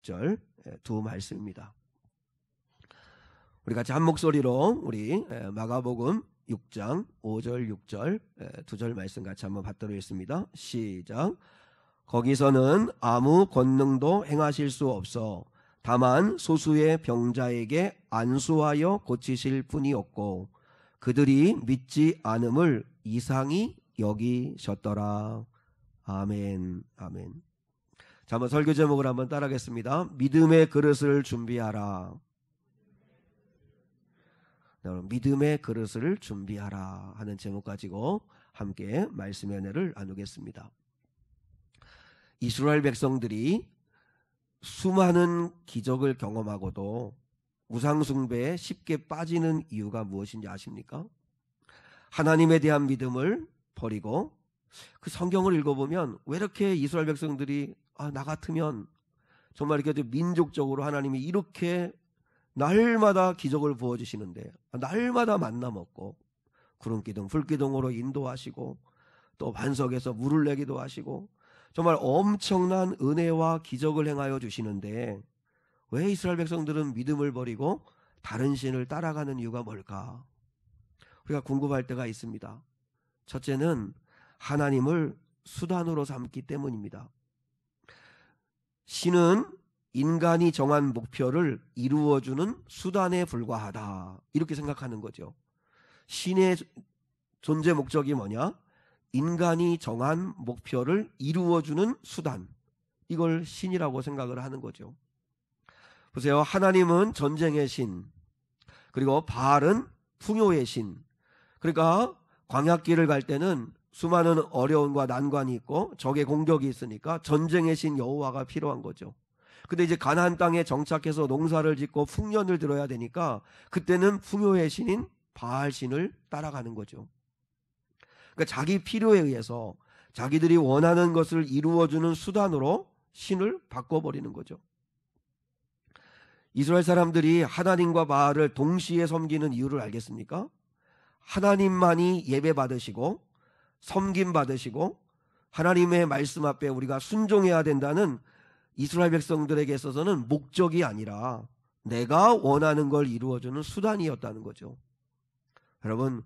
6절 두 말씀입니다. 우리 같이 한 목소리로 우리 마가복음 6장 5절 6절 두 절 말씀 같이 한번 받도록 하겠습니다. 시작. 거기서는 아무 권능도 행하실 수 없어 다만 소수의 병자에게 안수하여 고치실 뿐이었고 그들이 믿지 않음을 이상히 여기셨더라. 아멘. 아멘. 자, 한번 설교 제목을 한번 따라하겠습니다. 믿음의 그릇을 준비하라. 믿음의 그릇을 준비하라 하는 제목 가지고 함께 말씀의 은혜를 나누겠습니다. 이스라엘 백성들이 수많은 기적을 경험하고도 우상숭배에 쉽게 빠지는 이유가 무엇인지 아십니까? 하나님에 대한 믿음을 버리고 그 성경을 읽어보면 왜 이렇게 이스라엘 백성들이 나 같으면 정말 이렇게 민족적으로 하나님이 이렇게 날마다 기적을 부어주시는데 날마다 만나 먹고 구름기둥 불기둥으로 인도하시고 또 반석에서 물을 내기도 하시고 정말 엄청난 은혜와 기적을 행하여 주시는데 왜 이스라엘 백성들은 믿음을 버리고 다른 신을 따라가는 이유가 뭘까? 우리가 궁금할 때가 있습니다. 첫째는 하나님을 수단으로 삼기 때문입니다. 신은 인간이 정한 목표를 이루어주는 수단에 불과하다 이렇게 생각하는 거죠. 신의 존재 목적이 뭐냐? 인간이 정한 목표를 이루어주는 수단, 이걸 신이라고 생각을 하는 거죠. 보세요. 하나님은 전쟁의 신, 그리고 바알은 풍요의 신. 그러니까 광야길을 갈 때는 수많은 어려움과 난관이 있고 적의 공격이 있으니까 전쟁의 신 여호와가 필요한 거죠. 근데 이제 가나안 땅에 정착해서 농사를 짓고 풍년을 들어야 되니까 그때는 풍요의 신인 바알 신을 따라가는 거죠. 그러니까 자기 필요에 의해서 자기들이 원하는 것을 이루어주는 수단으로 신을 바꿔버리는 거죠. 이스라엘 사람들이 하나님과 바알을 동시에 섬기는 이유를 알겠습니까? 하나님만이 예배받으시고 섬김받으시고 하나님의 말씀 앞에 우리가 순종해야 된다는 이스라엘 백성들에게 있어서는 목적이 아니라 내가 원하는 걸 이루어주는 수단이었다는 거죠. 여러분,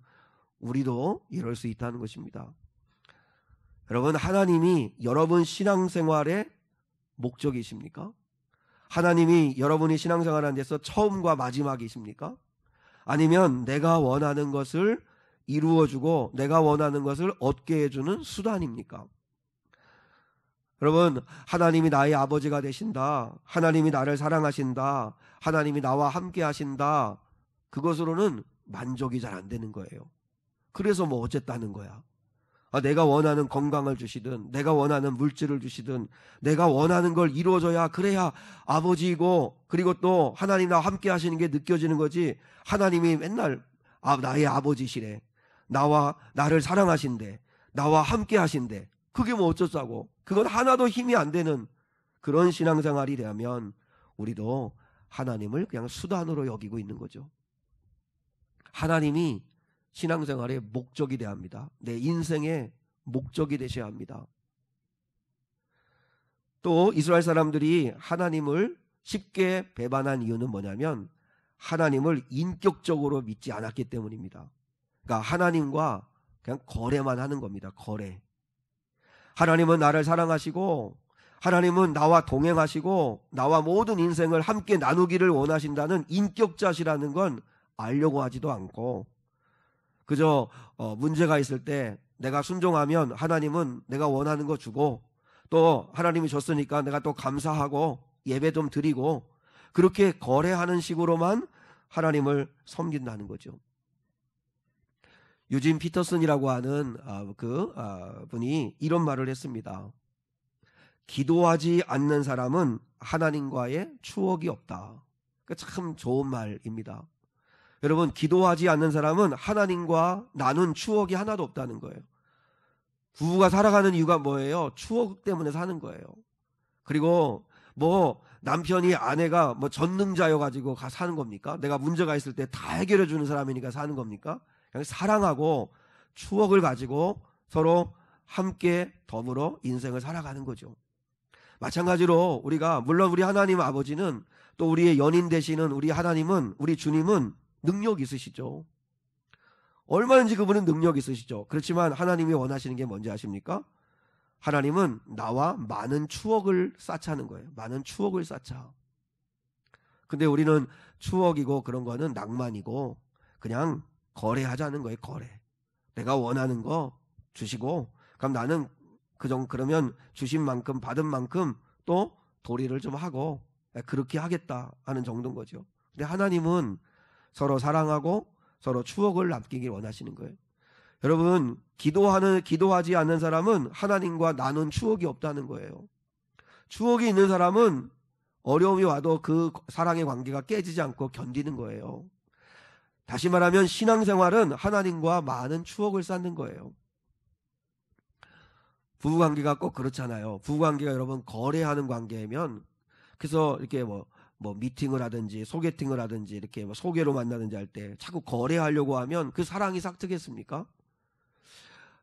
우리도 이럴 수 있다는 것입니다. 여러분, 하나님이 여러분 신앙생활의 목적이십니까? 하나님이 여러분이 신앙생활하는 데서 처음과 마지막이십니까? 아니면 내가 원하는 것을 이루어주고 내가 원하는 것을 얻게 해주는 수단입니까? 여러분, 하나님이 나의 아버지가 되신다, 하나님이 나를 사랑하신다, 하나님이 나와 함께 하신다, 그것으로는 만족이 잘 안 되는 거예요. 그래서 뭐 어쨌다는 거야. 내가 원하는 건강을 주시든 내가 원하는 물질을 주시든 내가 원하는 걸 이루어져야 그래야 아버지이고 그리고 또 하나님 나와 함께 하시는 게 느껴지는 거지. 하나님이 맨날 나의 아버지시래, 나를 사랑하신대, 나와 함께 하신대, 그게 뭐 어쩌자고. 그건 하나도 힘이 안 되는 그런 신앙생활이 되면 우리도 하나님을 그냥 수단으로 여기고 있는 거죠. 하나님이 신앙생활의 목적이 되어야 합니다. 내 인생의 목적이 되셔야 합니다. 또 이스라엘 사람들이 하나님을 쉽게 배반한 이유는 뭐냐면 하나님을 인격적으로 믿지 않았기 때문입니다. 그러니까 하나님과 그냥 거래만 하는 겁니다. 거래. 하나님은 나를 사랑하시고 하나님은 나와 동행하시고 나와 모든 인생을 함께 나누기를 원하신다는 인격자시라는 건 알려고 하지도 않고 그저 문제가 있을 때 내가 순종하면 하나님은 내가 원하는 거 주고 또 하나님이 줬으니까 내가 또 감사하고 예배 좀 드리고 그렇게 거래하는 식으로만 하나님을 섬긴다는 거죠. 유진 피터슨이라고 하는 분이 이런 말을 했습니다. 기도하지 않는 사람은 하나님과의 추억이 없다. 참 좋은 말입니다. 여러분, 기도하지 않는 사람은 하나님과 나눈 추억이 하나도 없다는 거예요. 부부가 살아가는 이유가 뭐예요? 추억 때문에 사는 거예요. 그리고 남편이 아내가 전능자여가지고 사는 겁니까? 내가 문제가 있을 때 다 해결해 주는 사람이니까 사는 겁니까? 그냥 사랑하고 추억을 가지고 서로 함께 더불어 인생을 살아가는 거죠. 마찬가지로 우리가 물론 우리 하나님 아버지는 또 우리의 연인 되시는 우리 하나님은 우리 주님은 능력 있으시죠. 얼마든지 그분은 능력 있으시죠. 그렇지만 하나님이 원하시는 게 뭔지 아십니까? 하나님은 나와 많은 추억을 쌓자는 거예요. 많은 추억을 쌓자. 근데 우리는 추억이고 그런 거는 낭만이고 그냥 거래하자는 거예요. 거래. 내가 원하는 거 주시고 그럼 나는 그러면 주신 만큼 받은 만큼 또 도리를 좀 하고 그렇게 하겠다 하는 정도인 거죠. 근데 하나님은 서로 사랑하고 서로 추억을 남기길 원하시는 거예요. 여러분, 기도하지 않는 사람은 하나님과 나눈 추억이 없다는 거예요. 추억이 있는 사람은 어려움이 와도 그 사랑의 관계가 깨지지 않고 견디는 거예요. 다시 말하면 신앙생활은 하나님과 많은 추억을 쌓는 거예요. 부부관계가 꼭 그렇잖아요. 부부관계가 여러분 거래하는 관계면 그래서 이렇게 뭐 미팅을 하든지 소개팅을 하든지 이렇게 뭐 소개로 만나든지 할 때 자꾸 거래하려고 하면 그 사랑이 싹트겠습니까?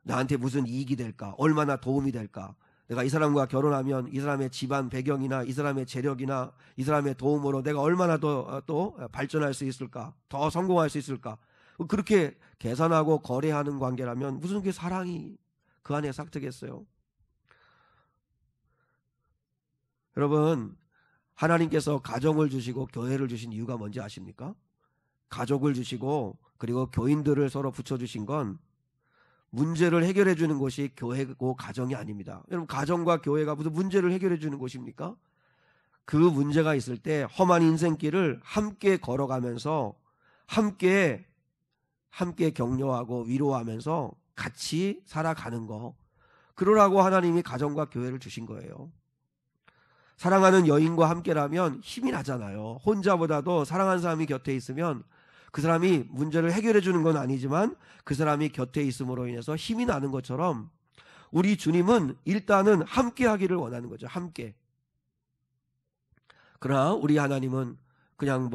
나한테 무슨 이익이 될까? 얼마나 도움이 될까? 내가 이 사람과 결혼하면 이 사람의 집안 배경이나 이 사람의 재력이나 이 사람의 도움으로 내가 얼마나 또 발전할 수 있을까? 더 성공할 수 있을까? 그렇게 계산하고 거래하는 관계라면 무슨 그 사랑이 그 안에 싹트겠어요? 여러분, 하나님께서 가정을 주시고 교회를 주신 이유가 뭔지 아십니까? 가족을 주시고 그리고 교인들을 서로 붙여주신 건 문제를 해결해 주는 것이 교회고 가정이 아닙니다. 여러분, 가정과 교회가 무슨 문제를 해결해 주는 것입니까? 그 문제가 있을 때 험한 인생길을 함께 걸어가면서 함께 격려하고 위로하면서 같이 살아가는 거, 그러라고 하나님이 가정과 교회를 주신 거예요. 사랑하는 여인과 함께라면 힘이 나잖아요. 혼자보다도 사랑하는 사람이 곁에 있으면 그 사람이 문제를 해결해 주는 건 아니지만 그 사람이 곁에 있음으로 인해서 힘이 나는 것처럼 우리 주님은 일단은 함께 하기를 원하는 거죠. 함께. 그러나 우리 하나님은 그냥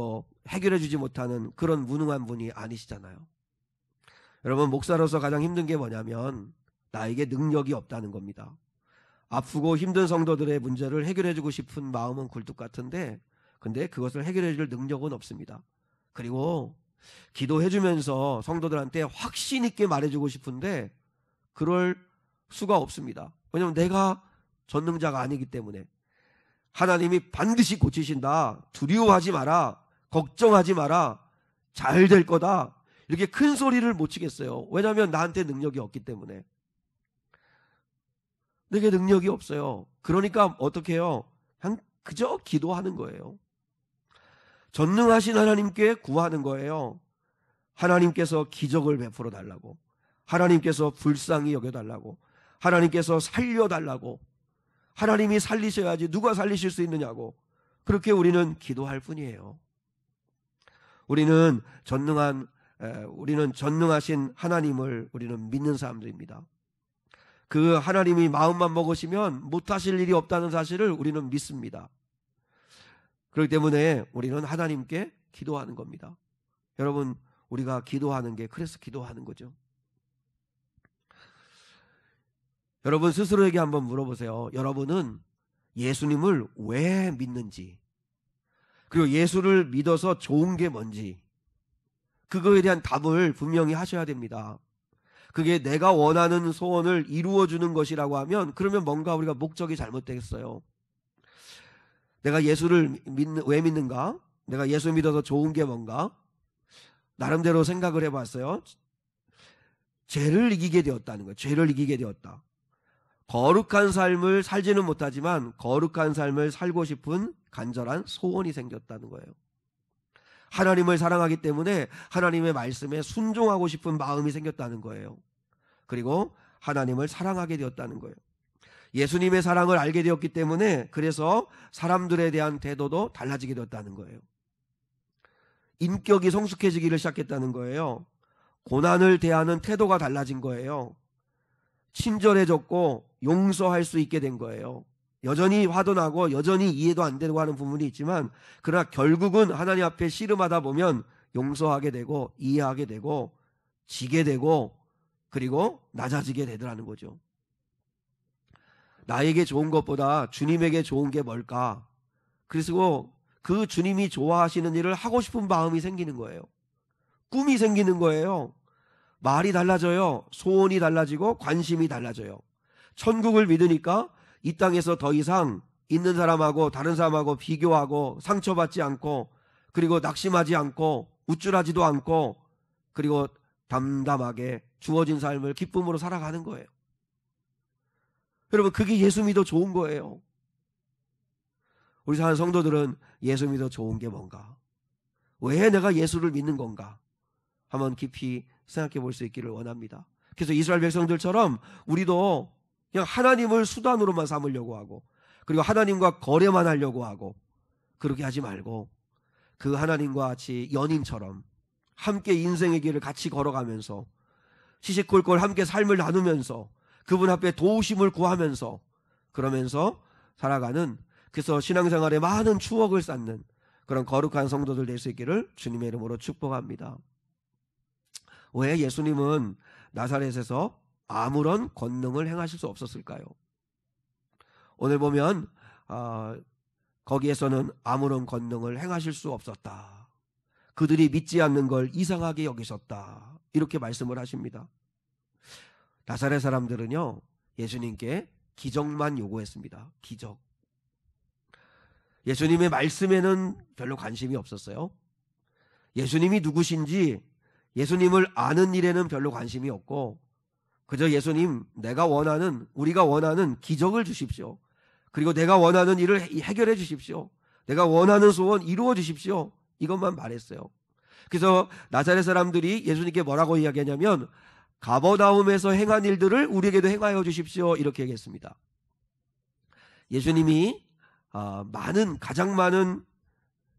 해결해 주지 못하는 그런 무능한 분이 아니시잖아요. 여러분, 목사로서 가장 힘든 게 뭐냐면 나에게 능력이 없다는 겁니다. 아프고 힘든 성도들의 문제를 해결해 주고 싶은 마음은 굴뚝 같은데 근데 그것을 해결해 줄 능력은 없습니다. 그리고 기도해 주면서 성도들한테 확신 있게 말해주고 싶은데 그럴 수가 없습니다. 왜냐하면 내가 전능자가 아니기 때문에. 하나님이 반드시 고치신다, 두려워하지 마라, 걱정하지 마라, 잘 될 거다, 이렇게 큰 소리를 못 치겠어요. 왜냐하면 나한테 능력이 없기 때문에. 내게 능력이 없어요. 그러니까 어떻게 해요? 그냥 그저 기도하는 거예요. 전능하신 하나님께 구하는 거예요. 하나님께서 기적을 베풀어 달라고, 하나님께서 불쌍히 여겨달라고, 하나님께서 살려달라고. 하나님이 살리셔야지 누가 살리실 수 있느냐고. 그렇게 우리는 기도할 뿐이에요. 우리는 전능하신 하나님을 우리는 믿는 사람들입니다. 그 하나님이 마음만 먹으시면 못하실 일이 없다는 사실을 우리는 믿습니다. 그렇기 때문에 우리는 하나님께 기도하는 겁니다. 여러분, 우리가 기도하는 게 그래서 기도하는 거죠. 여러분 스스로에게 한번 물어보세요. 여러분은 예수님을 왜 믿는지, 그리고 예수를 믿어서 좋은 게 뭔지, 그거에 대한 답을 분명히 하셔야 됩니다. 그게 내가 원하는 소원을 이루어주는 것이라고 하면 그러면 뭔가 우리가 목적이 잘못되겠어요. 내가 예수를 왜 믿는가? 내가 예수 믿어서 좋은 게 뭔가? 나름대로 생각을 해봤어요. 죄를 이기게 되었다는 거예요. 죄를 이기게 되었다. 거룩한 삶을 살지는 못하지만 거룩한 삶을 살고 싶은 간절한 소원이 생겼다는 거예요. 하나님을 사랑하기 때문에 하나님의 말씀에 순종하고 싶은 마음이 생겼다는 거예요. 그리고 하나님을 사랑하게 되었다는 거예요. 예수님의 사랑을 알게 되었기 때문에 그래서 사람들에 대한 태도도 달라지게 되었다는 거예요. 인격이 성숙해지기를 시작했다는 거예요. 고난을 대하는 태도가 달라진 거예요. 친절해졌고 용서할 수 있게 된 거예요. 여전히 화도 나고 여전히 이해도 안 되고 하는 부분이 있지만 그러나 결국은 하나님 앞에 씨름하다 보면 용서하게 되고 이해하게 되고 지게 되고 그리고 낮아지게 되더라는 거죠. 나에게 좋은 것보다 주님에게 좋은 게 뭘까? 그래서 그 주님이 좋아하시는 일을 하고 싶은 마음이 생기는 거예요. 꿈이 생기는 거예요. 말이 달라져요. 소원이 달라지고 관심이 달라져요. 천국을 믿으니까 이 땅에서 더 이상 있는 사람하고 다른 사람하고 비교하고 상처받지 않고, 그리고 낙심하지 않고 우쭐하지도 않고, 그리고 담담하게 주어진 삶을 기쁨으로 살아가는 거예요. 여러분, 그게 예수 믿어 좋은 거예요. 우리 사는 성도들은 예수 믿어 좋은 게 뭔가? 왜 내가 예수를 믿는 건가? 한번 깊이 생각해 볼 수 있기를 원합니다. 그래서 이스라엘 백성들처럼 우리도 그냥 하나님을 수단으로만 삼으려고 하고, 그리고 하나님과 거래만 하려고 하고, 그렇게 하지 말고 그 하나님과 같이 연인처럼 함께 인생의 길을 같이 걸어가면서 시시콜콜 함께 삶을 나누면서 그분 앞에 도우심을 구하면서 그러면서 살아가는, 그래서 신앙생활에 많은 추억을 쌓는 그런 거룩한 성도들 될 수 있기를 주님의 이름으로 축복합니다. 왜 예수님은 나사렛에서 아무런 권능을 행하실 수 없었을까요? 오늘 보면 거기에서는 아무런 권능을 행하실 수 없었다. 그들이 믿지 않는 걸 이상하게 여기셨다. 이렇게 말씀을 하십니다. 나사렛 사람들은요, 예수님께 기적만 요구했습니다. 기적. 예수님의 말씀에는 별로 관심이 없었어요. 예수님이 누구신지 예수님을 아는 일에는 별로 관심이 없고, 그저 예수님, 우리가 원하는 기적을 주십시오. 그리고 내가 원하는 일을 해결해 주십시오. 내가 원하는 소원 이루어 주십시오. 이것만 말했어요. 그래서 나사렛 사람들이 예수님께 뭐라고 이야기하냐면, 가버나움에서 행한 일들을 우리에게도 행하여 주십시오. 이렇게 얘기했습니다. 예수님이 가장 많은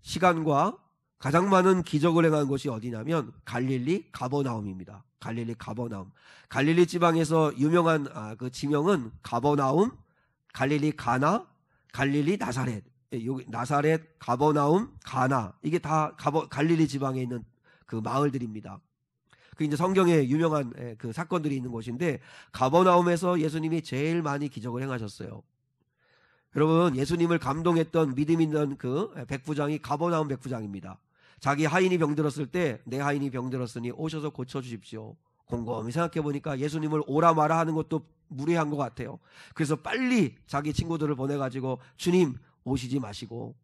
시간과 가장 많은 기적을 행한 곳이 어디냐면 갈릴리 가버나움입니다. 갈릴리 가버나움. 갈릴리 지방에서 유명한 그 지명은 가버나움, 갈릴리 가나, 갈릴리 나사렛. 여기 나사렛, 가버나움, 가나, 이게 다 갈릴리 지방에 있는 그 마을들입니다. 그 이제 성경에 유명한 그 사건들이 있는 곳인데, 가버나움에서 예수님이 제일 많이 기적을 행하셨어요. 여러분, 예수님을 감동했던 믿음 있는 그 백부장이 가버나움 백부장입니다. 자기 하인이 병들었을 때, 내 하인이 병들었으니 오셔서 고쳐주십시오. 곰곰이 생각해 보니까 예수님을 오라 마라 하는 것도 무례한 것 같아요. 그래서 빨리 자기 친구들을 보내가지고, 주님 오시지 마시고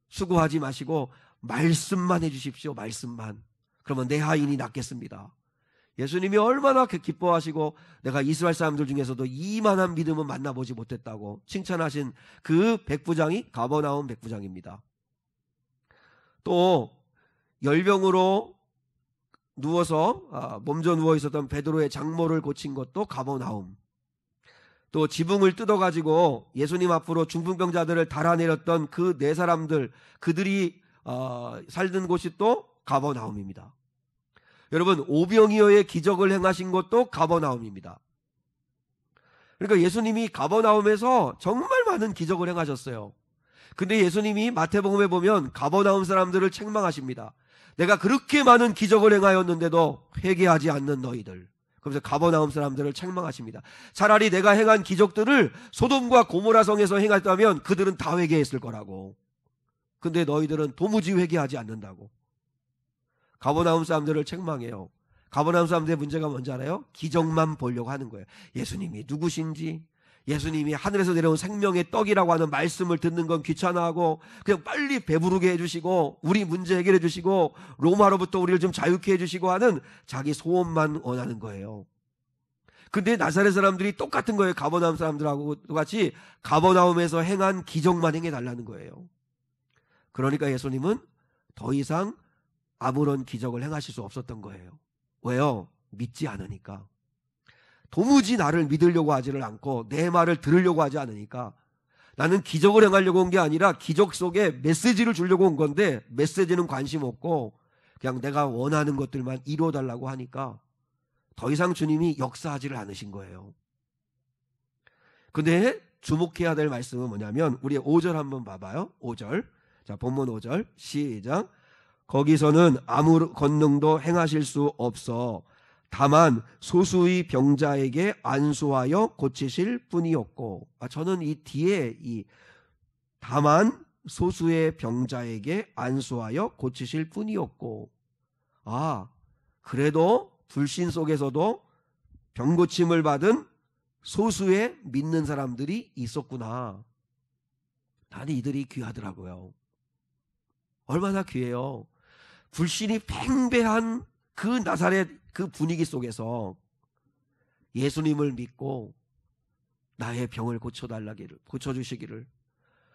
수고하지 마시고 말씀만 해주십시오. 말씀만. 그러면 내 하인이 낫겠습니다. 예수님이 얼마나 기뻐하시고, 내가 이스라엘 사람들 중에서도 이만한 믿음은 만나보지 못했다고 칭찬하신 그 백부장이 가버나움 백부장입니다. 또 열병으로 누워서 몸져 누워 있었던 베드로의 장모를 고친 것도 가버나움. 또 지붕을 뜯어가지고 예수님 앞으로 중풍병자들을 달아내렸던 그 네 사람들, 그들이 살던 곳이 또 가버나움입니다. 여러분, 오병이어의 기적을 행하신 것도 가버나움입니다. 그러니까 예수님이 가버나움에서 정말 많은 기적을 행하셨어요. 근데 예수님이 마태복음에 보면 가버나움 사람들을 책망하십니다. 내가 그렇게 많은 기적을 행하였는데도 회개하지 않는 너희들. 그러면서 가버나움 사람들을 책망하십니다. 차라리 내가 행한 기적들을 소돔과 고모라 성에서 행했다면 그들은 다 회개했을 거라고. 근데 너희들은 도무지 회개하지 않는다고. 가버나움 사람들을 책망해요. 가버나움 사람들의 문제가 뭔지 알아요? 기적만 보려고 하는 거예요. 예수님이 누구신지, 예수님이 하늘에서 내려온 생명의 떡이라고 하는 말씀을 듣는 건 귀찮아하고, 그냥 빨리 배부르게 해주시고 우리 문제 해결해 주시고 로마로부터 우리를 좀 자유케 해주시고 하는 자기 소원만 원하는 거예요. 근데 나사렛 사람들이 똑같은 거예요. 가버나움 사람들하고 같이 가버나움에서 행한 기적만 행해달라는 거예요. 그러니까 예수님은 더 이상 아무런 기적을 행하실 수 없었던 거예요. 왜요? 믿지 않으니까. 도무지 나를 믿으려고 하지를 않고 내 말을 들으려고 하지 않으니까. 나는 기적을 행하려고 온 게 아니라 기적 속에 메시지를 주려고 온 건데 메시지는 관심 없고 그냥 내가 원하는 것들만 이루어달라고 하니까 더 이상 주님이 역사하지를 않으신 거예요. 근데 주목해야 될 말씀은 뭐냐면, 우리 5절 한번 봐봐요. 5절. 자, 본문 5절 시작. 거기서는 아무 권능도 행하실 수 없어 다만 소수의 병자에게 안수하여 고치실 뿐이었고. 저는 이 뒤에 이 다만 소수의 병자에게 안수하여 고치실 뿐이었고, 그래도 불신 속에서도 병고침을 받은 소수의 믿는 사람들이 있었구나. 나는 이들이 귀하더라고요. 얼마나 귀해요. 불신이 팽배한 그 나사렛 그 분위기 속에서 예수님을 믿고 나의 병을 고쳐주시기를,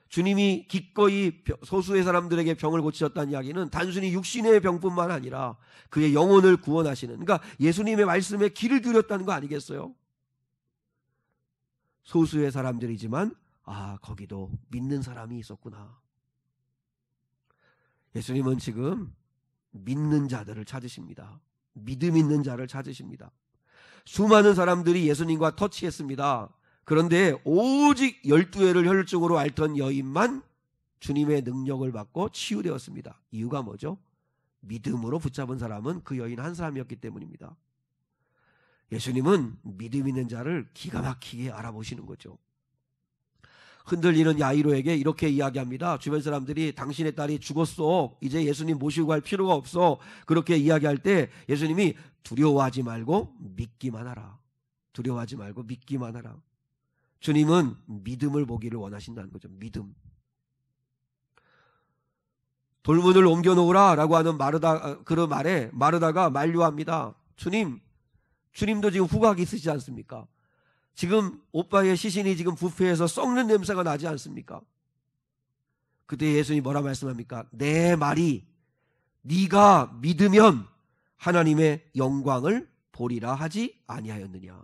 주님이 기꺼이 소수의 사람들에게 병을 고치셨다는 이야기는 단순히 육신의 병뿐만 아니라 그의 영혼을 구원하시는, 그러니까 예수님의 말씀에 귀를 기울였다는 거 아니겠어요? 소수의 사람들이지만 거기도 믿는 사람이 있었구나. 예수님은 지금 믿는 자들을 찾으십니다. 믿음 있는 자를 찾으십니다. 수많은 사람들이 예수님과 터치했습니다. 그런데 오직 12회를 혈증으로 앓던 여인만 주님의 능력을 받고 치유되었습니다. 이유가 뭐죠? 믿음으로 붙잡은 사람은 그 여인 한 사람이었기 때문입니다. 예수님은 믿음 있는 자를 기가 막히게 알아보시는 거죠. 흔들리는 야이로에게 이렇게 이야기합니다. 주변 사람들이 당신의 딸이 죽었어, 이제 예수님 모시고 갈 필요가 없어, 그렇게 이야기할 때 예수님이 두려워하지 말고 믿기만 하라. 두려워하지 말고 믿기만 하라. 주님은 믿음을 보기를 원하신다는 거죠. 믿음. 돌문을 옮겨놓으라 라고 하는 그 말에 마르다가 만류합니다. 주님도 지금 후각이 있으시지 않습니까? 지금 오빠의 시신이 지금 뷔페에서 썩는 냄새가 나지 않습니까? 그때 예수님이 뭐라 말씀합니까? 내 말이 네가 믿으면 하나님의 영광을 보리라 하지 아니하였느냐.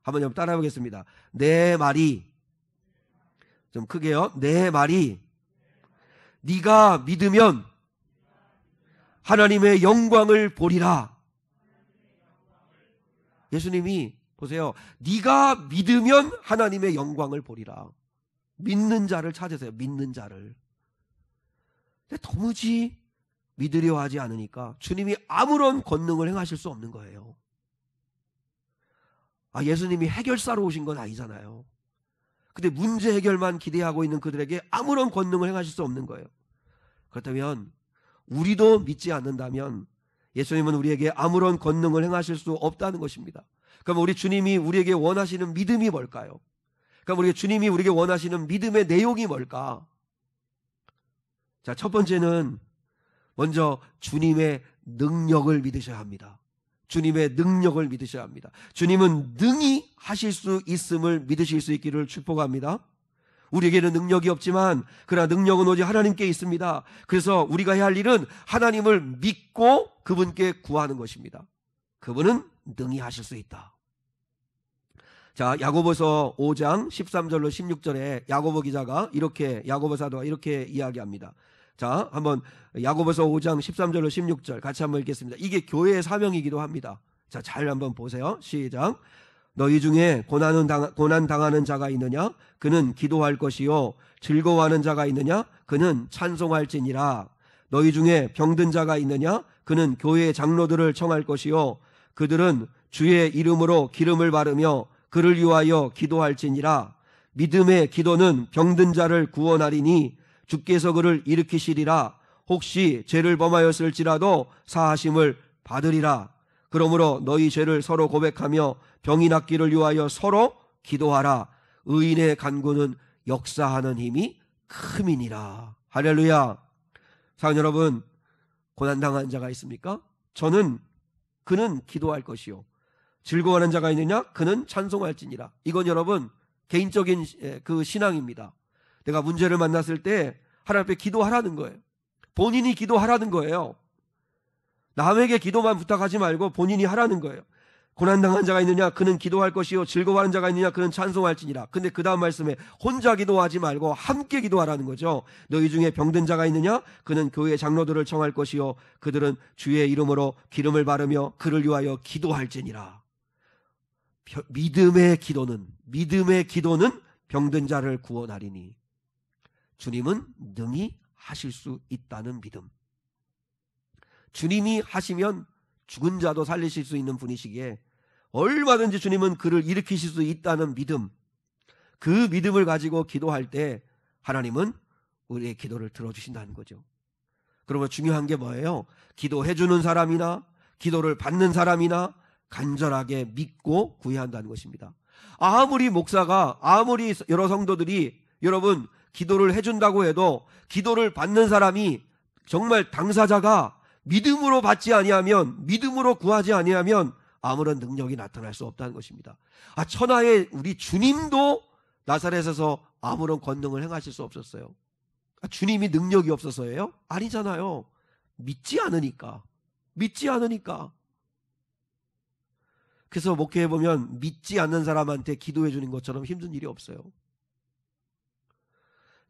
한번 좀 따라해 보겠습니다. 내 말이, 좀 크게요. 내 말이 네가 믿으면 하나님의 영광을 보리라. 예수님이 보세요. 네가 믿으면 하나님의 영광을 보리라. 믿는 자를 찾으세요. 믿는 자를. 근데 도무지 믿으려 하지 않으니까 주님이 아무런 권능을 행하실 수 없는 거예요. 예수님이 해결사로 오신 건 아니잖아요. 근데 문제 해결만 기대하고 있는 그들에게 아무런 권능을 행하실 수 없는 거예요. 그렇다면 우리도 믿지 않는다면 예수님은 우리에게 아무런 권능을 행하실 수 없다는 것입니다. 그럼 우리 주님이 우리에게 원하시는 믿음이 뭘까요? 그럼 우리 주님이 우리에게 원하시는 믿음의 내용이 뭘까? 자, 첫 번째는 먼저 주님의 능력을 믿으셔야 합니다. 주님의 능력을 믿으셔야 합니다. 주님은 능히 하실 수 있음을 믿으실 수 있기를 축복합니다. 우리에게는 능력이 없지만 그러나 능력은 오직 하나님께 있습니다. 그래서 우리가 해야 할 일은 하나님을 믿고 그분께 구하는 것입니다. 그분은 능히 하실 수 있다. 자, 야고보서 5장 13절로 16절에 야고보 기자가 야고보 사도가 이렇게 이야기합니다. 자, 한번 야고보서 5장 13절로 16절 같이 한번 읽겠습니다. 이게 교회의 사명이기도 합니다. 자, 잘 한번 보세요. 시작. 너희 중에 고난 당하는 자가 있느냐? 그는 기도할 것이요. 즐거워하는 자가 있느냐? 그는 찬송할지니라. 너희 중에 병든 자가 있느냐? 그는 교회의 장로들을 청할 것이요. 그들은 주의 이름으로 기름을 바르며 그를 위하여 기도할지니라. 믿음의 기도는 병든 자를 구원하리니 주께서 그를 일으키시리라. 혹시 죄를 범하였을지라도 사하심을 받으리라. 그러므로 너희 죄를 서로 고백하며 병이 낫기를 위하여 서로 기도하라. 의인의 간구는 역사하는 힘이 큼이니라. 할렐루야. 사랑하는 여러분, 고난당한 자가 있습니까? 그는 기도할 것이요. 즐거워하는 자가 있느냐? 그는 찬송할지니라. 이건 여러분 개인적인 그 신앙입니다. 내가 문제를 만났을 때 하나님 앞에 기도하라는 거예요. 본인이 기도하라는 거예요. 남에게 기도만 부탁하지 말고 본인이 하라는 거예요. 고난당한 자가 있느냐? 그는 기도할 것이요. 즐거워하는 자가 있느냐? 그는 찬송할지니라. 근데 그 다음 말씀에 혼자 기도하지 말고 함께 기도하라는 거죠. 너희 중에 병든 자가 있느냐? 그는 교회 장로들을 청할 것이요. 그들은 주의 이름으로 기름을 바르며 그를 위하여 기도할지니라. 믿음의 기도는 병든 자를 구원하리니 주님은 능히 하실 수 있다는 믿음. 주님이 하시면 죽은 자도 살리실 수 있는 분이시기에 얼마든지 주님은 그를 일으키실 수 있다는 믿음, 그 믿음을 가지고 기도할 때 하나님은 우리의 기도를 들어주신다는 거죠. 그러면 중요한 게 뭐예요? 기도해주는 사람이나 기도를 받는 사람이나 간절하게 믿고 구해야 한다는 것입니다. 아무리 목사가, 아무리 여러 성도들이 여러분 기도를 해준다고 해도 기도를 받는 사람이, 정말 당사자가 믿음으로 받지 아니하면, 믿음으로 구하지 아니하면 아무런 능력이 나타날 수 없다는 것입니다. 천하의 우리 주님도 나사렛에서 아무런 권능을 행하실 수 없었어요. 주님이 능력이 없어서예요? 아니잖아요. 믿지 않으니까. 그래서 목회해보면 믿지 않는 사람한테 기도해 주는 것처럼 힘든 일이 없어요.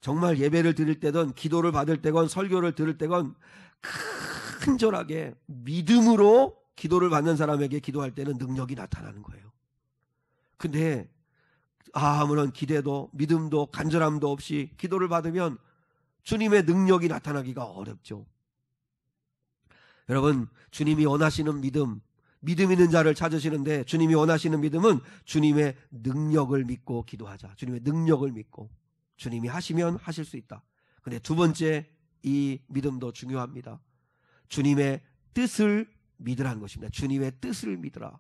정말 예배를 드릴 때든 기도를 받을 때건 설교를 들을 때건 간절하게 믿음으로 기도를 받는 사람에게 기도할 때는 능력이 나타나는 거예요. 근데 아무런 기대도 믿음도 간절함도 없이 기도를 받으면 주님의 능력이 나타나기가 어렵죠. 여러분, 주님이 원하시는 믿음 있는 자를 찾으시는데, 주님이 원하시는 믿음은 주님의 능력을 믿고 기도하자. 주님의 능력을 믿고 주님이 하시면 하실 수 있다. 근데 두 번째, 이 믿음도 중요합니다. 주님의 뜻을 믿으라는 것입니다. 주님의 뜻을 믿으라.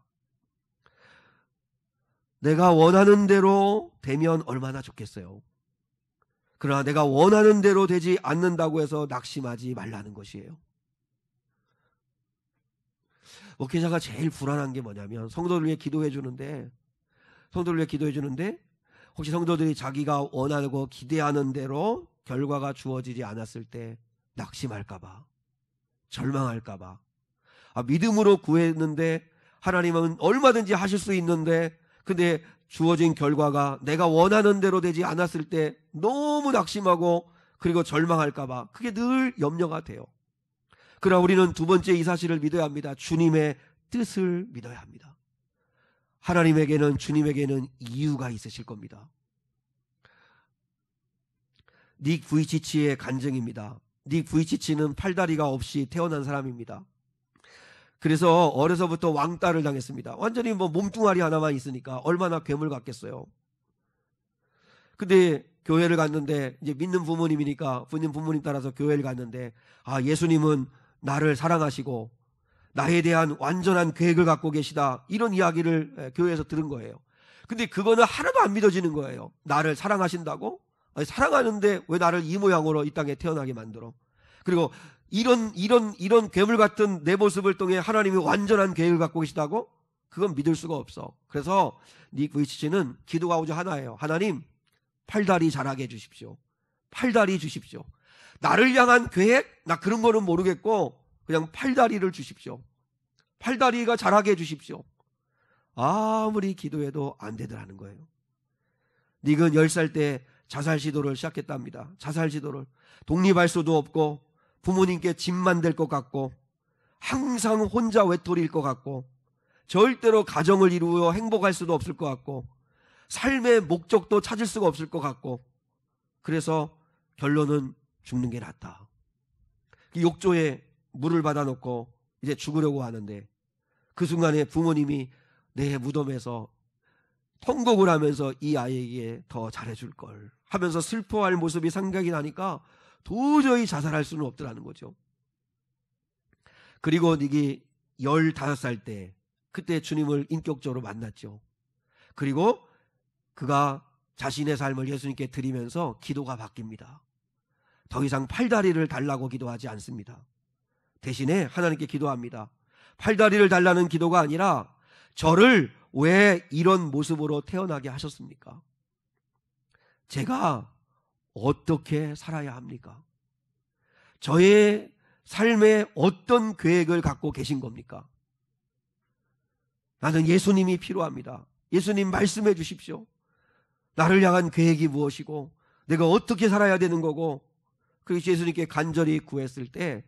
내가 원하는 대로 되면 얼마나 좋겠어요. 그러나 내가 원하는 대로 되지 않는다고 해서 낙심하지 말라는 것이에요. 목회자가 제일 불안한 게 뭐냐면, 성도들 위해 기도해 주는데 혹시 성도들이 자기가 원하고 기대하는 대로 결과가 주어지지 않았을 때 낙심할까봐, 절망할까봐. 믿음으로 구했는데 하나님은 얼마든지 하실 수 있는데, 근데 주어진 결과가 내가 원하는 대로 되지 않았을 때 너무 낙심하고 그리고 절망할까봐, 그게 늘 염려가 돼요. 그러나 우리는 두 번째 이 사실을 믿어야 합니다. 주님의 뜻을 믿어야 합니다. 주님에게는 이유가 있으실 겁니다. 닉 부이치치의 간증입니다. 닉 부이치치는 팔다리가 없이 태어난 사람입니다. 그래서 어려서부터 왕따를 당했습니다. 완전히 몸뚱아리 하나만 있으니까 얼마나 괴물 같겠어요. 근데 교회를 갔는데, 이제 믿는 부모님이니까 부모님 따라서 교회를 갔는데, 예수님은 나를 사랑하시고 나에 대한 완전한 계획을 갖고 계시다, 이런 이야기를 교회에서 들은 거예요. 근데 그거는 하나도 안 믿어지는 거예요. 나를 사랑하신다고? 사랑하는데 왜 나를 이 모양으로 이 땅에 태어나게 만들어? 그리고 이런 괴물 같은 내 모습을 통해 하나님이 완전한 계획을 갖고 계시다고? 그건 믿을 수가 없어. 그래서 닉 부이치치는 기도가 오직 하나예요. 하나님, 팔다리 자라게 해주십시오. 팔다리 주십시오. 나를 향한 계획? 나 그런 거는 모르겠고 그냥 팔다리를 주십시오. 팔다리가 자라게 해주십시오. 아무리 기도해도 안 되더라는 거예요. 닉은 10살 때 자살 시도를 시작했답니다. 자살 시도를. 독립할 수도 없고 부모님께 짐만 될 것 같고 항상 혼자 외톨이일 것 같고 절대로 가정을 이루어 행복할 수도 없을 것 같고 삶의 목적도 찾을 수가 없을 것 같고, 그래서 결론은 죽는 게 낫다. 욕조에 물을 받아놓고 이제 죽으려고 하는데, 그 순간에 부모님이 내 무덤에서 통곡을 하면서 이 아이에게 더 잘해줄 걸 하면서 슬퍼할 모습이 생각이 나니까 도저히 자살할 수는 없더라는 거죠. 그리고 닉이 15살 때, 그때 주님을 인격적으로 만났죠. 그리고 그가 자신의 삶을 예수님께 드리면서 기도가 바뀝니다. 더 이상 팔다리를 달라고 기도하지 않습니다. 대신에 하나님께 기도합니다. 팔다리를 달라는 기도가 아니라, 저를 왜 이런 모습으로 태어나게 하셨습니까? 제가 어떻게 살아야 합니까? 저의 삶에 어떤 계획을 갖고 계신 겁니까? 나는 예수님이 필요합니다. 예수님 말씀해 주십시오. 나를 향한 계획이 무엇이고 내가 어떻게 살아야 되는 거고. 그래서 예수님께 간절히 구했을 때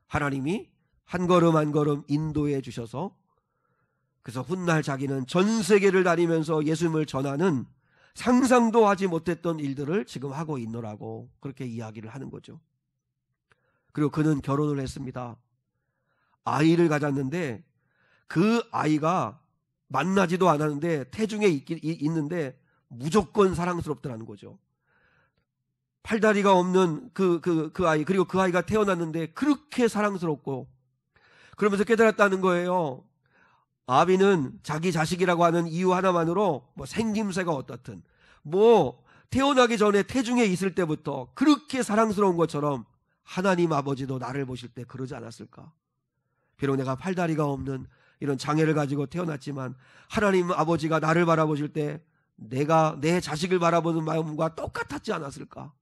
하나님이 한 걸음 한 걸음 인도해 주셔서, 그래서 훗날 자기는 전 세계를 다니면서 예수님을 전하는 상상도 하지 못했던 일들을 지금 하고 있노라고 그렇게 이야기를 하는 거죠. 그리고 그는 결혼을 했습니다. 아이를 가졌는데 그 아이가 만나지도 않았는데 태중에 있는데 무조건 사랑스럽더라는 거죠. 팔다리가 없는 그 아이, 그리고 그 아이가 태어났는데 그렇게 사랑스럽고, 그러면서 깨달았다는 거예요. 아비는 자기 자식이라고 하는 이유 하나만으로 뭐 생김새가 어떻든 뭐 태어나기 전에 태중에 있을 때부터 그렇게 사랑스러운 것처럼 하나님 아버지도 나를 보실 때 그러지 않았을까? 비록 내가 팔다리가 없는 이런 장애를 가지고 태어났지만 하나님 아버지가 나를 바라보실 때 내가 내 자식을 바라보는 마음과 똑같았지 않았을까?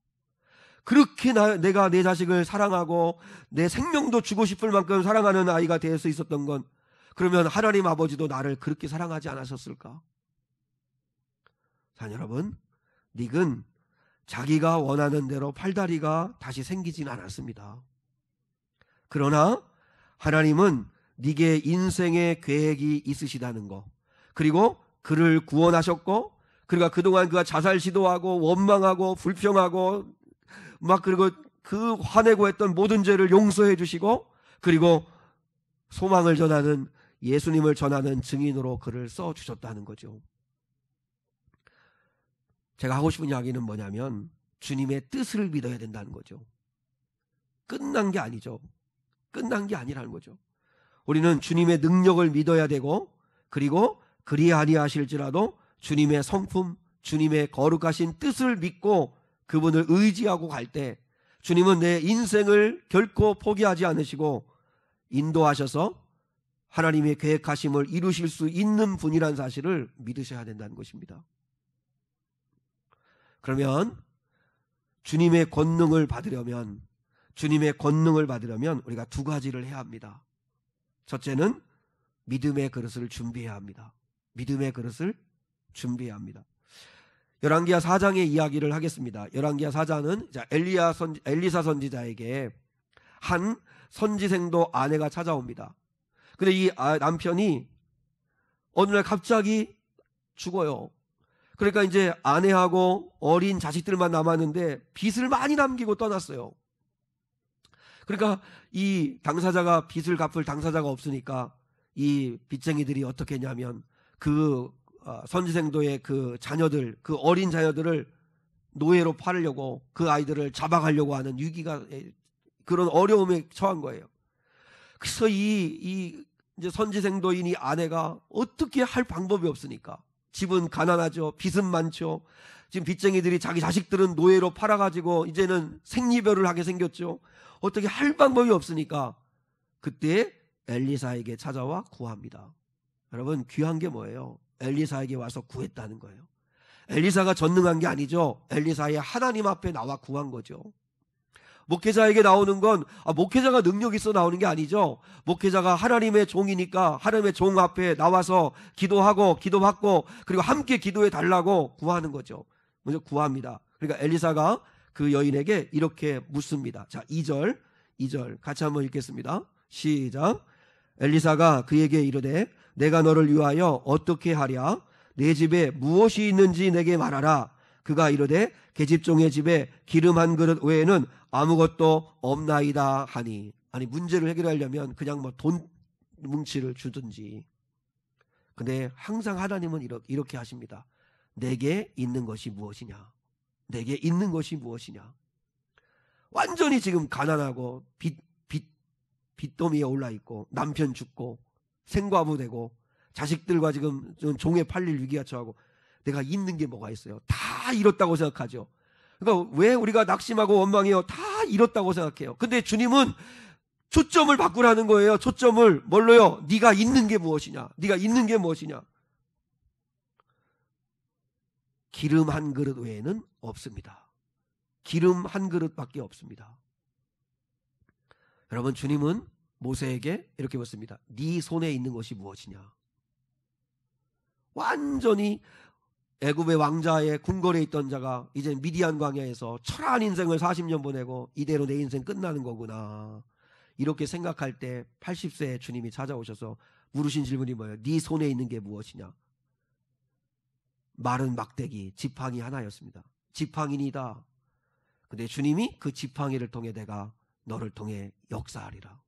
그렇게 내가 내 자식을 사랑하고 내 생명도 주고 싶을 만큼 사랑하는 아이가 될 수 있었던 건, 그러면 하나님 아버지도 나를 그렇게 사랑하지 않으셨을까? 자, 여러분, 닉은 자기가 원하는 대로 팔다리가 다시 생기진 않았습니다. 그러나 하나님은 닉의 인생의 계획이 있으시다는 거, 그리고 그를 구원하셨고, 그가 그동안 그가 자살 시도하고 원망하고 불평하고 그리고 그 화내고 했던 모든 죄를 용서해 주시고, 그리고 소망을 전하는, 예수님을 전하는 증인으로 그를 써주셨다는 거죠. 제가 하고 싶은 이야기는 뭐냐면 주님의 뜻을 믿어야 된다는 거죠. 끝난 게 아니죠. 끝난 게 아니라는 거죠. 우리는 주님의 능력을 믿어야 되고, 그리고 그리 아니하실지라도 주님의 성품, 주님의 거룩하신 뜻을 믿고 그분을 의지하고 갈 때 주님은 내 인생을 결코 포기하지 않으시고 인도하셔서 하나님의 계획하심을 이루실 수 있는 분이라는 사실을 믿으셔야 된다는 것입니다. 그러면 주님의 권능을 받으려면 우리가 두 가지를 해야 합니다. 첫째는 믿음의 그릇을 준비해야 합니다. 믿음의 그릇을 준비해야 합니다. 열왕기하 4장의 이야기를 하겠습니다. 열왕기하 4장은 엘리사 선지자에게 한 선지생도 아내가 찾아옵니다. 근데 이 남편이 어느 날 갑자기 죽어요. 그러니까 이제 아내하고 어린 자식들만 남았는데 빚을 많이 남기고 떠났어요. 그러니까 이 당사자가 빚을 갚을 당사자가 없으니까 이 빚쟁이들이 어떻게 했냐면 그 선지생도의 그 자녀들, 그 어린 자녀들을 노예로 팔으려고 그 아이들을 잡아가려고 하는 위기가, 그런 어려움에 처한 거예요. 그래서 이제 선지생도인 아내가 어떻게 할 방법이 없으니까, 집은 가난하죠. 빚은 많죠. 지금 빚쟁이들이 자기 자식들은 노예로 팔아가지고 이제는 생리별을 하게 생겼죠. 어떻게 할 방법이 없으니까 그때 엘리사에게 찾아와 구합니다. 여러분, 귀한 게 뭐예요? 엘리사에게 와서 구했다는 거예요. 엘리사가 전능한 게 아니죠. 엘리사의 하나님 앞에 나와 구한 거죠. 목회자에게 나오는 건 목회자가 능력 있어 나오는 게 아니죠. 목회자가 하나님의 종이니까 하나님의 종 앞에 나와서 기도하고 기도받고 그리고 함께 기도해 달라고 구하는 거죠. 먼저 구합니다. 그러니까 엘리사가 그 여인에게 이렇게 묻습니다. 자, 2절 같이 한번 읽겠습니다. 시작. 엘리사가 그에게 이르되 내가 너를 위하여 어떻게 하랴? 내 집에 무엇이 있는지 내게 말하라. 그가 이르되 계집종의 집에 기름 한 그릇 외에는 아무것도 없나이다 하니. 아니, 문제를 해결하려면 그냥 뭐 돈 뭉치를 주든지. 근데 항상 하나님은 이렇게 하십니다. 내게 있는 것이 무엇이냐? 내게 있는 것이 무엇이냐? 완전히 지금 가난하고 빚더미에 올라있고 남편 죽고 생과부 되고 자식들과 지금 종에 팔릴 위기가 처하고 내가 있는 게 뭐가 있어요? 다 잃었다고 생각하죠. 그러니까 왜 우리가 낙심하고 원망해요? 다 잃었다고 생각해요. 근데 주님은 초점을 바꾸라는 거예요. 초점을 뭘로요? 네가 있는 게 무엇이냐? 네가 있는 게 무엇이냐? 기름 한 그릇 외에는 없습니다. 기름 한 그릇밖에 없습니다. 여러분, 주님은 모세에게 이렇게 묻습니다. 네 손에 있는 것이 무엇이냐? 완전히 애굽의 왕자의 궁궐에 있던 자가 이제 미디안 광야에서 초라한 인생을 40년 보내고 이대로 내 인생 끝나는 거구나, 이렇게 생각할 때 80세에 주님이 찾아오셔서 물으신 질문이 뭐예요? 네 손에 있는 게 무엇이냐? 마른 막대기, 지팡이 하나였습니다. 지팡이니다. 근데 주님이 그 지팡이를 통해 내가 너를 통해 역사하리라.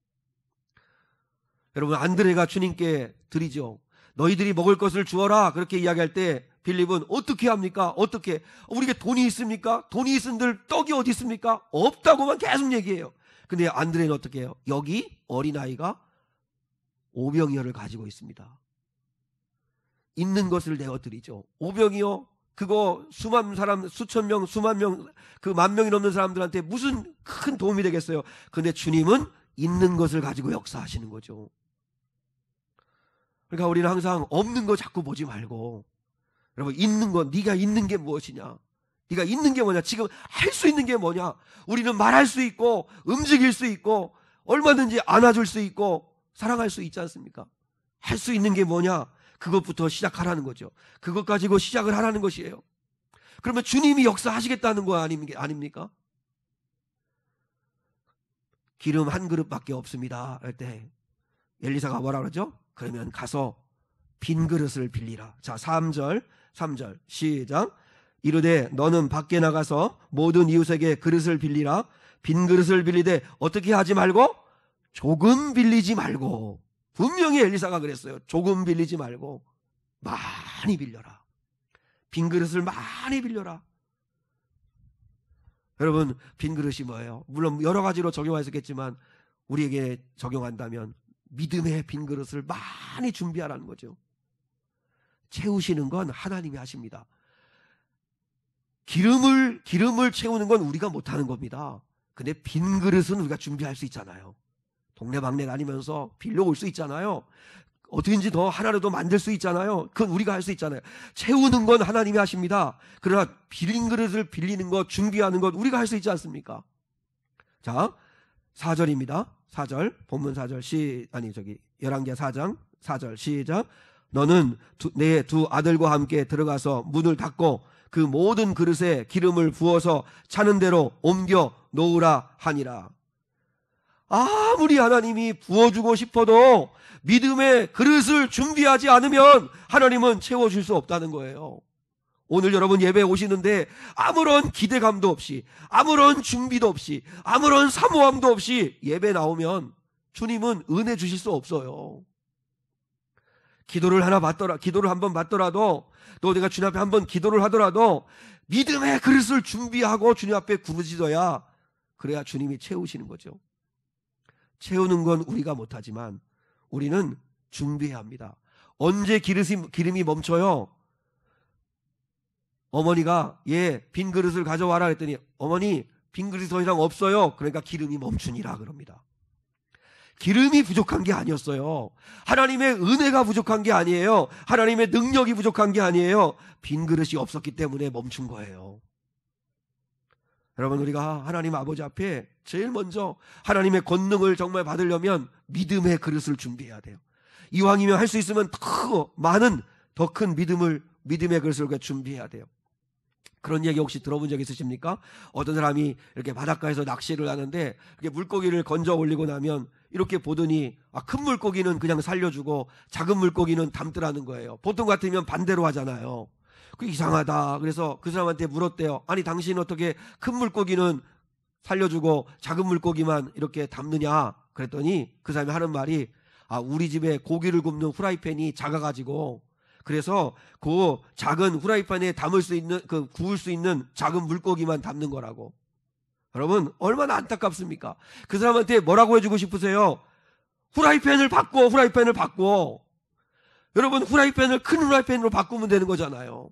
여러분, 안드레가 주님께 드리죠. 너희들이 먹을 것을 주어라 그렇게 이야기할 때 빌립은 어떻게 합니까? 어떻게? 우리에게 돈이 있습니까? 돈이 있은들 떡이 어디 있습니까? 없다고만 계속 얘기해요. 근데 안드레는 어떻게 해요? 여기 어린아이가 5병이어를 가지고 있습니다. 있는 것을 내어드리죠. 5병이요? 그거 수만 사람, 수천 명, 수만 명, 그 만 명이 넘는 사람들한테 무슨 큰 도움이 되겠어요? 근데 주님은 있는 것을 가지고 역사하시는 거죠. 그러니까 우리는 항상 없는 거 자꾸 보지 말고, 여러분, 있는 거, 네가 있는 게 무엇이냐? 네가 있는 게 뭐냐? 지금 할 수 있는 게 뭐냐? 우리는 말할 수 있고 움직일 수 있고 얼마든지 안아줄 수 있고 사랑할 수 있지 않습니까? 할 수 있는 게 뭐냐? 그것부터 시작하라는 거죠. 그것 가지고 시작을 하라는 것이에요. 그러면 주님이 역사하시겠다는 거 아닙니까? 기름 한 그릇밖에 없습니다 할 때 엘리사가 뭐라 그러죠? 그러면 가서 빈 그릇을 빌리라. 자, 3절 시작. 이르되 너는 밖에 나가서 모든 이웃에게 그릇을 빌리라. 빈 그릇을 빌리되 어떻게 하지 말고? 조금 빌리지 말고. 분명히 엘리사가 그랬어요. 조금 빌리지 말고 많이 빌려라. 빈 그릇을 많이 빌려라. 여러분, 빈 그릇이 뭐예요? 물론 여러 가지로 적용할 수 있겠지만 우리에게 적용한다면 믿음의 빈 그릇을 많이 준비하라는 거죠. 채우시는 건 하나님이 하십니다. 기름을 채우는 건 우리가 못하는 겁니다. 근데 빈 그릇은 우리가 준비할 수 있잖아요. 동네방네 다니면서 빌려올 수 있잖아요. 어떻게든지 더 하나라도 만들 수 있잖아요. 그건 우리가 할 수 있잖아요. 채우는 건 하나님이 하십니다. 그러나 빈 그릇을 빌리는 것, 준비하는 것 우리가 할 수 있지 않습니까? 자, 4절입니다. 4절, 본문 4절, 11개 4장 4절 시작. 너는 내 두 아들과 함께 들어가서 문을 닫고 그 모든 그릇에 기름을 부어서 차는 대로 옮겨 놓으라 하니라. 아무리 하나님이 부어주고 싶어도 믿음의 그릇을 준비하지 않으면 하나님은 채워줄 수 없다는 거예요. 오늘 여러분 예배 오시는데 아무런 기대감도 없이, 아무런 준비도 없이, 아무런 사모함도 없이 예배 나오면 주님은 은혜 주실 수 없어요. 기도를 한번 받더라도, 또 내가 주님 앞에 한번 기도를 하더라도 믿음의 그릇을 준비하고 주님 앞에 부르짖어야, 그래야 주님이 채우시는 거죠. 채우는 건 우리가 못하지만 우리는 준비해야 합니다. 언제 기름이 멈춰요? 어머니가 빈 그릇을 가져와라 했더니 어머니 빈 그릇이 더 이상 없어요. 그러니까 기름이 멈추니라 그럽니다. 기름이 부족한 게 아니었어요. 하나님의 은혜가 부족한 게 아니에요. 하나님의 능력이 부족한 게 아니에요. 빈 그릇이 없었기 때문에 멈춘 거예요. 여러분, 우리가 하나님 아버지 앞에 제일 먼저 하나님의 권능을 정말 받으려면 믿음의 그릇을 준비해야 돼요. 이왕이면 할 수 있으면 더 큰 믿음의 그릇을 우리가 준비해야 돼요. 그런 얘기 혹시 들어본 적 있으십니까? 어떤 사람이 이렇게 바닷가에서 낚시를 하는데 이렇게 물고기를 건져 올리고 나면 이렇게 보더니 큰 물고기는 그냥 살려주고 작은 물고기는 담더라는 거예요. 보통 같으면 반대로 하잖아요. 그 이상하다. 그래서 그 사람한테 물었대요. 아니, 당신은 어떻게 큰 물고기는 살려주고 작은 물고기만 이렇게 담느냐? 그랬더니 그 사람이 하는 말이, 우리 집에 고기를 굽는 후라이팬이 작아가지고 그래서 그 작은 후라이팬에 구울 수 있는 작은 물고기만 담는 거라고. 여러분, 얼마나 안타깝습니까? 그 사람한테 뭐라고 해주고 싶으세요? 후라이팬을 바꿔. 여러분, 큰 후라이팬으로 바꾸면 되는 거잖아요.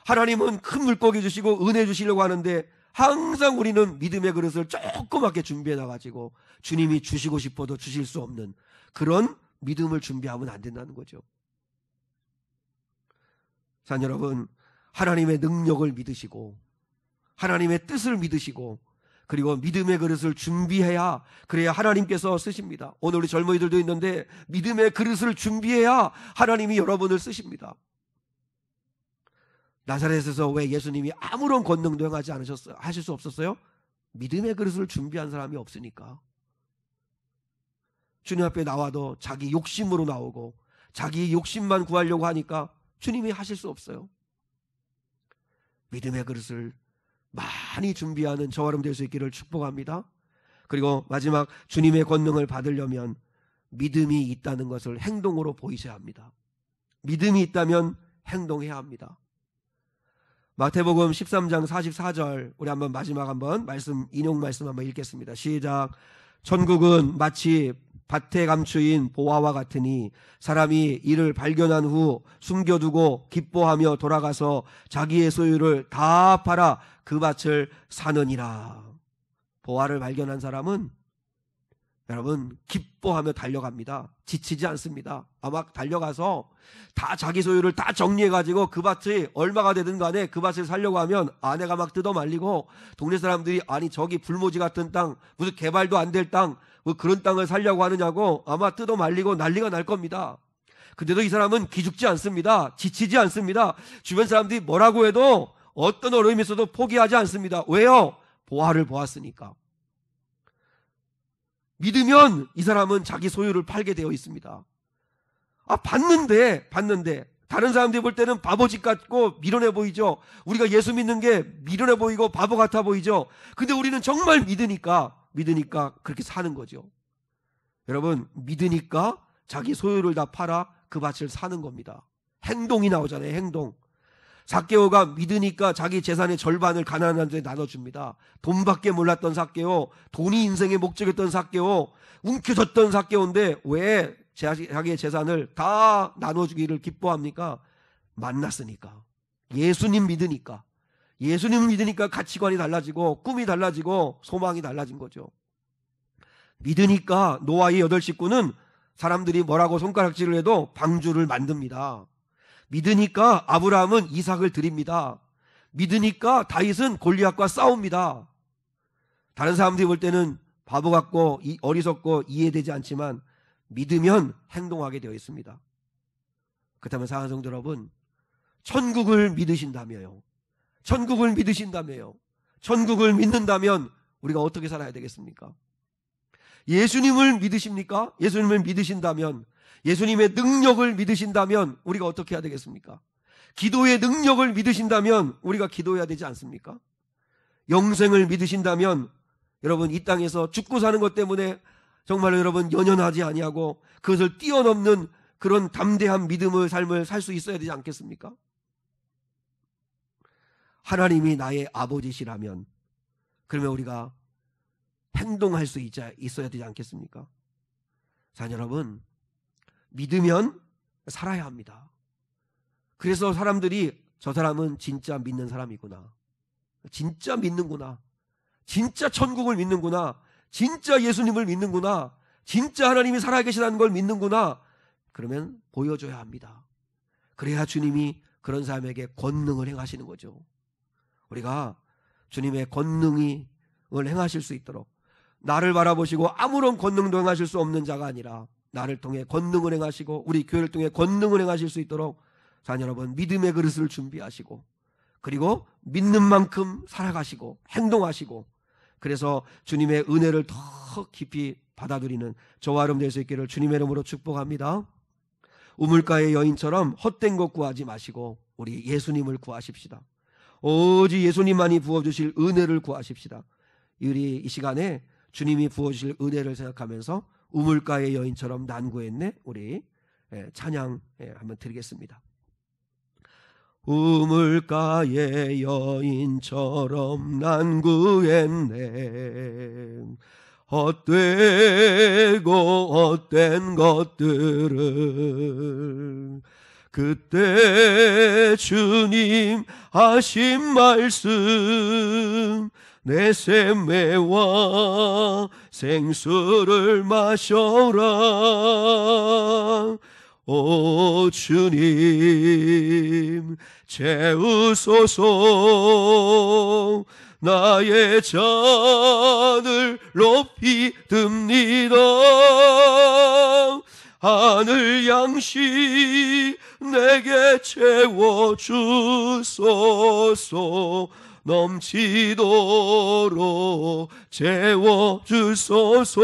하나님은 큰 물고기 주시고 은혜 주시려고 하는데 항상 우리는 믿음의 그릇을 조그맣게 준비해 놔가지고 주님이 주시고 싶어도 주실 수 없는 그런 믿음을 준비하면 안 된다는 거죠. 자, 여러분, 하나님의 능력을 믿으시고 하나님의 뜻을 믿으시고 그리고 믿음의 그릇을 준비해야, 그래야 하나님께서 쓰십니다. 오늘 우리 젊은이들도 있는데 믿음의 그릇을 준비해야 하나님이 여러분을 쓰십니다. 나사렛에서 왜 예수님이 아무런 권능도 행하지 하실 수 없었어요? 믿음의 그릇을 준비한 사람이 없으니까. 주님 앞에 나와도 자기 욕심으로 나오고 자기 욕심만 구하려고 하니까 주님이 하실 수 없어요. 믿음의 그릇을 많이 준비하는 저와 여러분 될 수 있기를 축복합니다. 그리고 마지막, 주님의 권능을 받으려면 믿음이 있다는 것을 행동으로 보이셔야 합니다. 믿음이 있다면 행동해야 합니다. 마태복음 13장 44절 우리 한번 마지막 한번 인용 말씀 한번 읽겠습니다. 시작. 천국은 마치 밭에 감추인 보화와 같으니 사람이 이를 발견한 후 숨겨두고 기뻐하며 돌아가서 자기의 소유를 다 팔아 그 밭을 사느니라. 보화를 발견한 사람은 여러분 기뻐하며 달려갑니다. 지치지 않습니다. 아마 달려가서 다 자기 소유를 다 정리해가지고 그 밭이 얼마가 되든 간에 그 밭을 살려고 하면 아내가 막 뜯어 말리고 동네 사람들이 아니 저기 불모지 같은 땅 무슨 개발도 안 될 땅 뭐 그런 땅을 살려고 하느냐고 아마 뜯어 말리고 난리가 날 겁니다. 근데도 이 사람은 기죽지 않습니다. 지치지 않습니다. 주변 사람들이 뭐라고 해도 어떤 어려움이 있어도 포기하지 않습니다. 왜요? 보화를 보았으니까. 믿으면 이 사람은 자기 소유를 팔게 되어 있습니다. 봤는데 다른 사람들이 볼 때는 바보짓 같고 미련해 보이죠. 우리가 예수 믿는 게 미련해 보이고 바보 같아 보이죠. 근데 우리는 정말 믿으니까 그렇게 사는 거죠. 여러분 믿으니까 자기 소유를 다 팔아 그 밭을 사는 겁니다. 행동이 나오잖아요. 행동. 삭개오가 믿으니까 자기 재산의 절반을 가난한 자에 나눠줍니다. 돈밖에 몰랐던 삭개오, 돈이 인생의 목적이었던 삭개오, 움켜졌던 삭개오인데 왜 자기의 재산을 다 나눠주기를 기뻐합니까? 만났으니까. 예수님 믿으니까 가치관이 달라지고 꿈이 달라지고 소망이 달라진 거죠. 믿으니까 노아의 8 식구는 사람들이 뭐라고 손가락질을 해도 방주를 만듭니다. 믿으니까 아브라함은 이삭을 드립니다. 믿으니까 다윗은 골리앗과 싸웁니다. 다른 사람들이 볼 때는 바보 같고 어리석고 이해되지 않지만 믿으면 행동하게 되어 있습니다. 그렇다면 사랑하는 성도 여러분, 천국을 믿으신다며요. 천국을 믿는다면 우리가 어떻게 살아야 되겠습니까? 예수님을 믿으십니까? 예수님을 믿으신다면, 예수님의 능력을 믿으신다면 우리가 어떻게 해야 되겠습니까? 기도의 능력을 믿으신다면 우리가 기도해야 되지 않습니까? 영생을 믿으신다면 여러분 이 땅에서 죽고 사는 것 때문에 정말로 여러분 연연하지 아니하고 그것을 뛰어넘는 그런 담대한 믿음의 삶을 살 수 있어야 되지 않겠습니까? 하나님이 나의 아버지시라면 그러면 우리가 행동할 수 있어야 되지 않겠습니까? 자, 여러분 믿으면 살아야 합니다. 그래서 사람들이 저 사람은 진짜 믿는 사람이구나, 진짜 믿는구나, 진짜 천국을 믿는구나, 진짜 예수님을 믿는구나, 진짜 하나님이 살아계시다는 걸 믿는구나, 그러면 보여줘야 합니다. 그래야 주님이 그런 사람에게 권능을 행하시는 거죠. 우리가 주님의 권능을 행하실 수 있도록, 나를 바라보시고 아무런 권능도 행하실 수 없는 자가 아니라 나를 통해 권능을 행하시고 우리 교회를 통해 권능을 행하실 수 있도록 자, 여러분 믿음의 그릇을 준비하시고 그리고 믿는 만큼 살아가시고 행동하시고 그래서 주님의 은혜를 더 깊이 받아들이는 저와 여러분 될 수 있기를 주님의 이름으로 축복합니다. 우물가의 여인처럼 헛된 것 구하지 마시고 우리 예수님을 구하십시다. 오직 예수님만이 부어주실 은혜를 구하십시다. 우리 이 시간에 주님이 부어주실 은혜를 생각하면서 우물가의 여인처럼 난구했네, 우리 찬양 한번 드리겠습니다. 우물가의 여인처럼 난구했네, 헛되고 헛된 것들을 그때 주님 하신 말씀, 내 샘매와 생수를 마셔라. 오 주님 채우소서, 나의 잔을 높이 듭니다. 하늘 양식 내게 채워주소서, 넘치도록 채워주소서.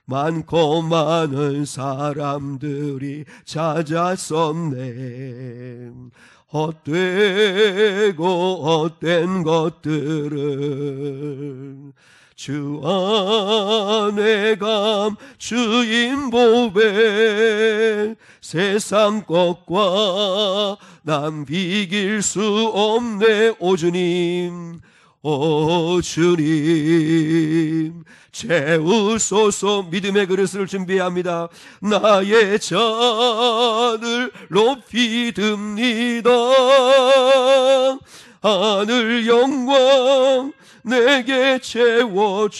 많고 많은 사람들이 찾았었네, 헛되고 헛된 것들을 주 안에 감추인 보배 세상 것과 남 비길 수 없네. 오 주님, 오 주님 채우소서. 믿음의 그릇을 준비합니다. 나의 잔을 높이 듭니다. 하늘 영광 내게 채워주소서.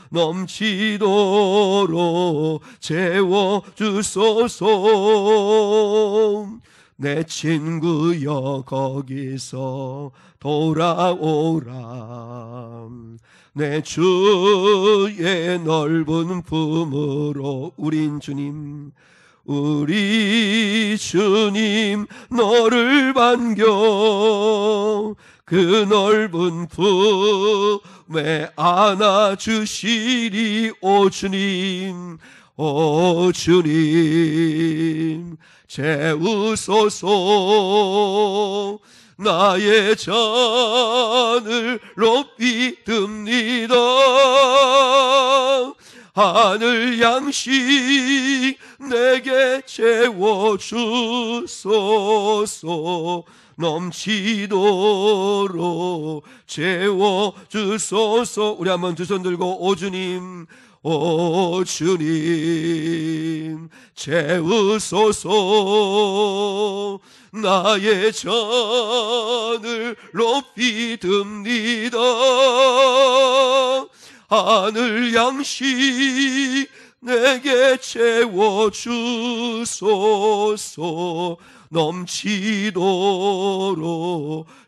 넘치도록 채워주소서. 내 친구여 거기서 돌아오라. 내 주의 넓은 품으로. 우리 주님 너를 반겨 그 넓은 품에 안아주시리. 오 주님, 오 주님 채우소서. 나의 잔을 높이 듭니다. 하늘 양식 내게 채워주소서. 넘치도록 채워주소서. 우리 한번 두 손 들고 오 주님, 오 주님 채우소서. 나의 잔을 높이 듭니다. 하늘 양식 내게 채워주소서. 넘치도록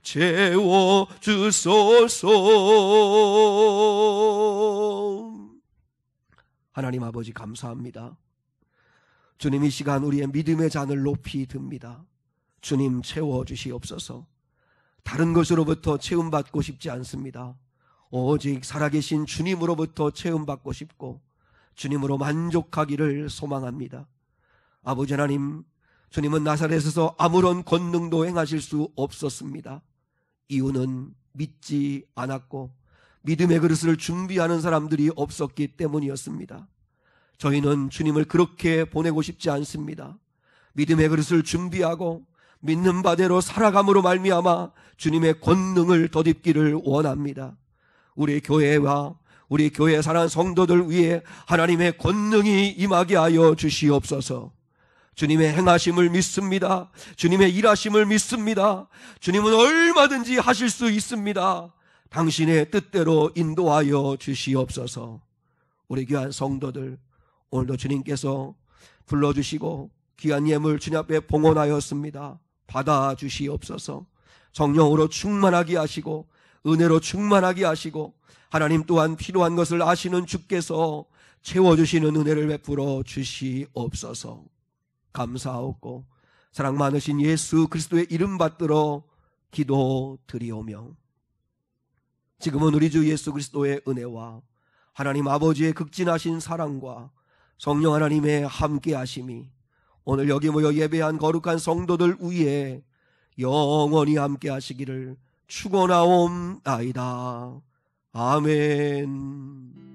채워주소서. 하나님 아버지 감사합니다. 주님, 이 시간 우리의 믿음의 잔을 높이 듭니다. 주님 채워주시옵소서. 다른 것으로부터 채움받고 싶지 않습니다. 오직 살아계신 주님으로부터 채움받고 싶고 주님으로 만족하기를 소망합니다. 아버지 하나님, 주님은 나사렛에서 아무런 권능도 행하실 수 없었습니다. 이유는 믿지 않았고 믿음의 그릇을 준비하는 사람들이 없었기 때문이었습니다. 저희는 주님을 그렇게 보내고 싶지 않습니다. 믿음의 그릇을 준비하고 믿는 바대로 살아감으로 말미암아 주님의 권능을 덧입기를 원합니다. 우리 교회와 우리 교회에 사는 성도들 위해 하나님의 권능이 임하게 하여 주시옵소서. 주님의 행하심을 믿습니다. 주님의 일하심을 믿습니다. 주님은 얼마든지 하실 수 있습니다. 당신의 뜻대로 인도하여 주시옵소서. 우리 귀한 성도들, 오늘도 주님께서 불러주시고 귀한 예물 주님 앞에 봉헌하였습니다. 받아주시옵소서. 성령으로 충만하게 하시고 은혜로 충만하게 하시고 하나님 또한 필요한 것을 아시는 주께서 채워주시는 은혜를 베풀어 주시옵소서. 감사하고 사랑 많으신 예수 그리스도의 이름 받들어 기도드리오며, 지금은 우리 주 예수 그리스도의 은혜와 하나님 아버지의 극진하신 사랑과 성령 하나님의 함께 하심이 오늘 여기 모여 예배한 거룩한 성도들 위에 영원히 함께 하시기를 축원하옵나이다. 아멘.